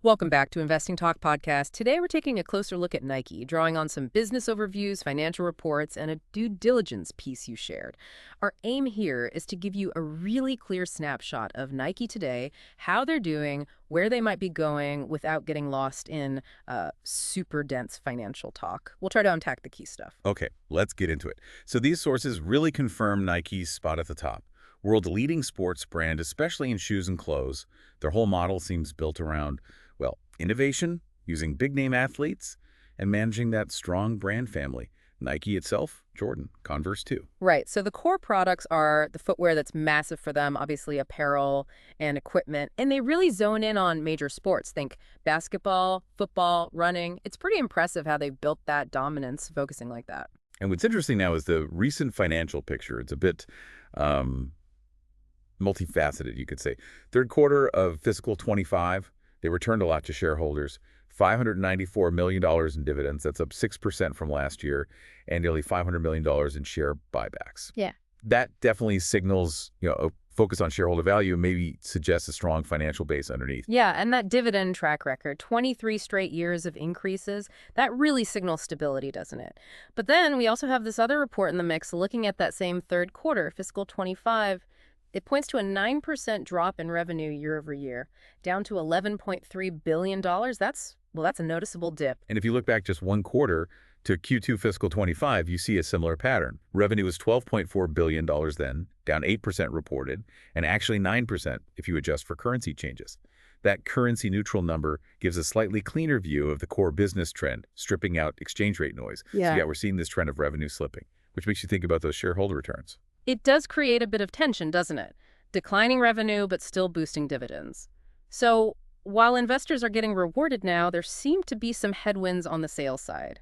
Welcome back to Investing Talk Podcast. Today we're taking a closer look at Nike, drawing on some business overviews, financial reports, and a due diligence piece you shared. Our aim here is to give you a really clear snapshot of Nike today, how they're doing, where they might be going without getting lost in super dense financial talk. We'll try to unpack the key stuff. Okay, let's get into it. So these sources really confirm Nike's spot at the top. World-leading sports brand, especially in shoes and clothes. Their whole model seems built around, well, innovation, using big-name athletes, and managing that strong brand family. Nike itself, Jordan, Converse too. Right. So the core products are the footwear that's massive for them, obviously apparel and equipment, and they really zone in on major sports. Think basketball, football, running. It's pretty impressive how they built that dominance focusing like that. And what's interesting now is the recent financial picture. It's a bit multifaceted, you could say. Third quarter of fiscal 25, they returned a lot to shareholders. $594 million in dividends. That's up 6% from last year, and nearly $500 million in share buybacks. Yeah. That definitely signals, a focus on shareholder value, and maybe suggests a strong financial base underneath. Yeah, and that dividend track record, 23 straight years of increases, that really signals stability, doesn't it? But then we also have this other report in the mix looking at that same third quarter, fiscal 25. It points to a 9% drop in revenue year over year, down to $11.3 billion. That's a noticeable dip. And if you look back just one quarter to Q2 fiscal 25, you see a similar pattern. Revenue was $12.4 billion then, down 8% reported, and actually 9% if you adjust for currency changes. That currency-neutral number gives a slightly cleaner view of the core business trend, stripping out exchange rate noise. Yeah. So yeah, we're seeing this trend of revenue slipping, which makes you think about those shareholder returns. It does create a bit of tension, doesn't it? Declining revenue, but still boosting dividends. So while investors are getting rewarded now, there seem to be some headwinds on the sales side.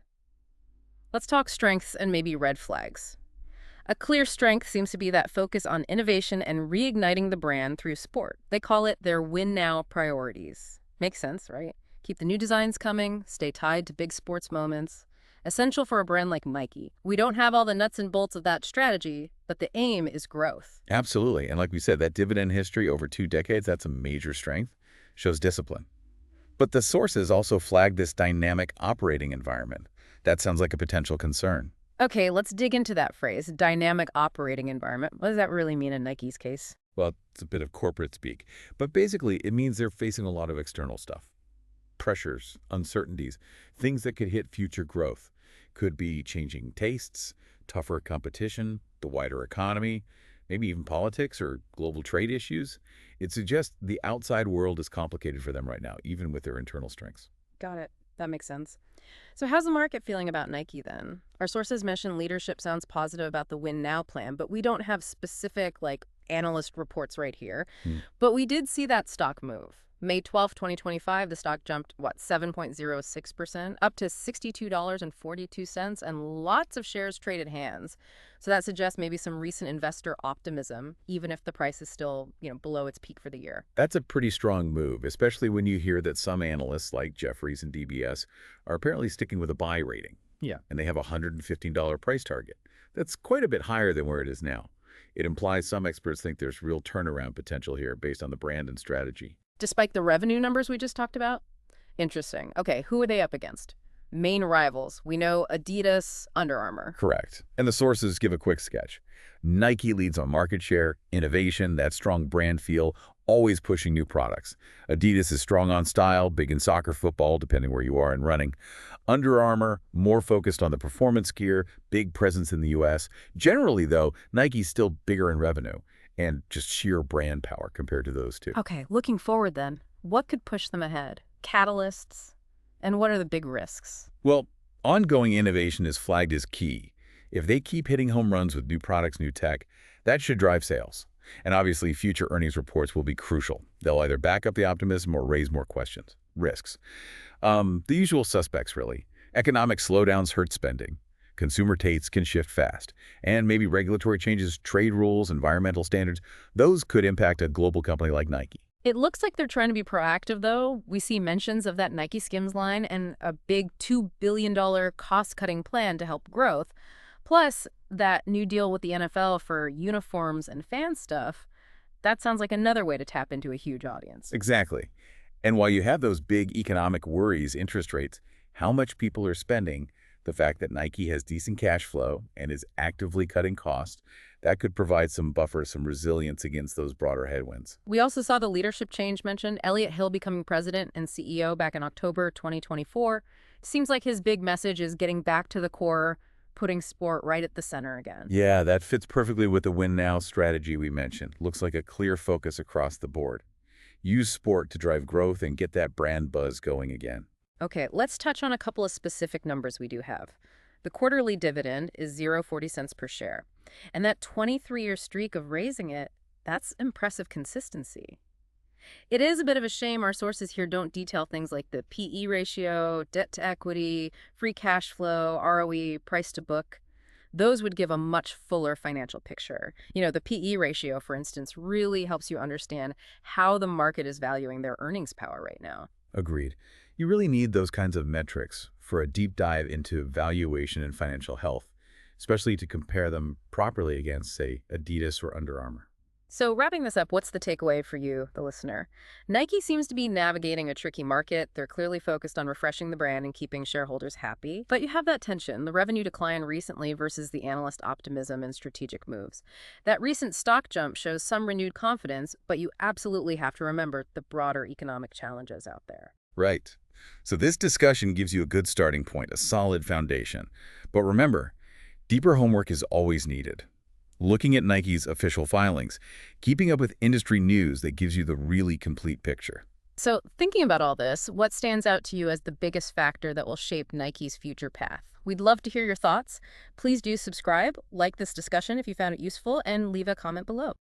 Let's talk strengths and maybe red flags. A clear strength seems to be that focus on innovation and reigniting the brand through sport. They call it their win now priorities. Makes sense, right? Keep the new designs coming, stay tied to big sports moments. Essential for a brand like Nike. We don't have all the nuts and bolts of that strategy, but the aim is growth. Absolutely. And like we said, that dividend history over 2 decades, that's a major strength, shows discipline. But the sources also flag this dynamic operating environment. That sounds like a potential concern. Okay, let's dig into that phrase, dynamic operating environment. What does that really mean in Nike's case? Well, it's a bit of corporate speak, but basically it means they're facing a lot of external stuff. Pressures, uncertainties, things that could hit future growth. Could be changing tastes, tougher competition, the wider economy, maybe even politics or global trade issues. It suggests the outside world is complicated for them right now, even with their internal strengths. Got it. That makes sense. So how's the market feeling about Nike then? Our sources mention leadership sounds positive about the Win Now plan, but we don't have specific, analyst reports right here. But we did see that stock move. May 12, 2025, the stock jumped, 7.06%, up to $62.42, and lots of shares traded hands. So that suggests maybe some recent investor optimism, even if the price is still, below its peak for the year. That's a pretty strong move, especially when you hear that some analysts like Jefferies and DBS are apparently sticking with a buy rating. Yeah. And they have a $115 price target. That's quite a bit higher than where it is now. It implies some experts think there's real turnaround potential here based on the brand and strategy. Despite the revenue numbers we just talked about? Interesting. Okay, who are they up against? Main rivals. We know Adidas, Under Armour. Correct. And the sources give a quick sketch. Nike leads on market share, innovation, that strong brand feel, always pushing new products. Adidas is strong on style, big in soccer, football, depending where you are in running. Under Armour, more focused on the performance gear, big presence in the U.S. Generally, though, Nike's still bigger in revenue and just sheer brand power compared to those two. Okay, looking forward then, what could push them ahead? Catalysts? And what are the big risks? Well, ongoing innovation is flagged as key. If they keep hitting home runs with new products, new tech, that should drive sales. And obviously, future earnings reports will be crucial. They'll either back up the optimism or raise more questions. Risks. The usual suspects, really. Economic slowdowns hurt spending. Consumer tastes can shift fast. And maybe regulatory changes, trade rules, environmental standards, those could impact a global company like Nike. It looks like they're trying to be proactive, though. We see mentions of that Nike Skims line and a big $2 billion cost-cutting plan to help growth. Plus, that new deal with the NFL for uniforms and fan stuff, that sounds like another way to tap into a huge audience. Exactly. And while you have those big economic worries, interest rates, how much people are spending, the fact that Nike has decent cash flow and is actively cutting costs, that could provide some buffer, some resilience against those broader headwinds. We also saw the leadership change mentioned, Elliott Hill becoming president and CEO back in October 2024. Seems like his big message is getting back to the core, putting sport right at the center again. Yeah, that fits perfectly with the win now strategy we mentioned. Looks like a clear focus across the board. Use sport to drive growth and get that brand buzz going again. Okay, let's touch on a couple of specific numbers we do have. The quarterly dividend is 0.40 cents per share. And that 23-year streak of raising it, that's impressive consistency. It is a bit of a shame our sources here don't detail things like the PE ratio, debt to equity, free cash flow, ROE, price to book. Those would give a much fuller financial picture. The PE ratio, for instance, really helps you understand how the market is valuing their earnings power right now. Agreed. You really need those kinds of metrics for a deep dive into valuation and financial health, especially to compare them properly against, say, Adidas or Under Armour. So wrapping this up, what's the takeaway for you, the listener? Nike seems to be navigating a tricky market. They're clearly focused on refreshing the brand and keeping shareholders happy. But you have that tension, the revenue decline recently versus the analyst optimism and strategic moves. That recent stock jump shows some renewed confidence, but you absolutely have to remember the broader economic challenges out there. Right. So this discussion gives you a good starting point, a solid foundation. But remember, deeper homework is always needed. Looking at Nike's official filings, keeping up with industry news that gives you the really complete picture. So thinking about all this, what stands out to you as the biggest factor that will shape Nike's future path? We'd love to hear your thoughts. Please do subscribe, like this discussion if you found it useful, and leave a comment below.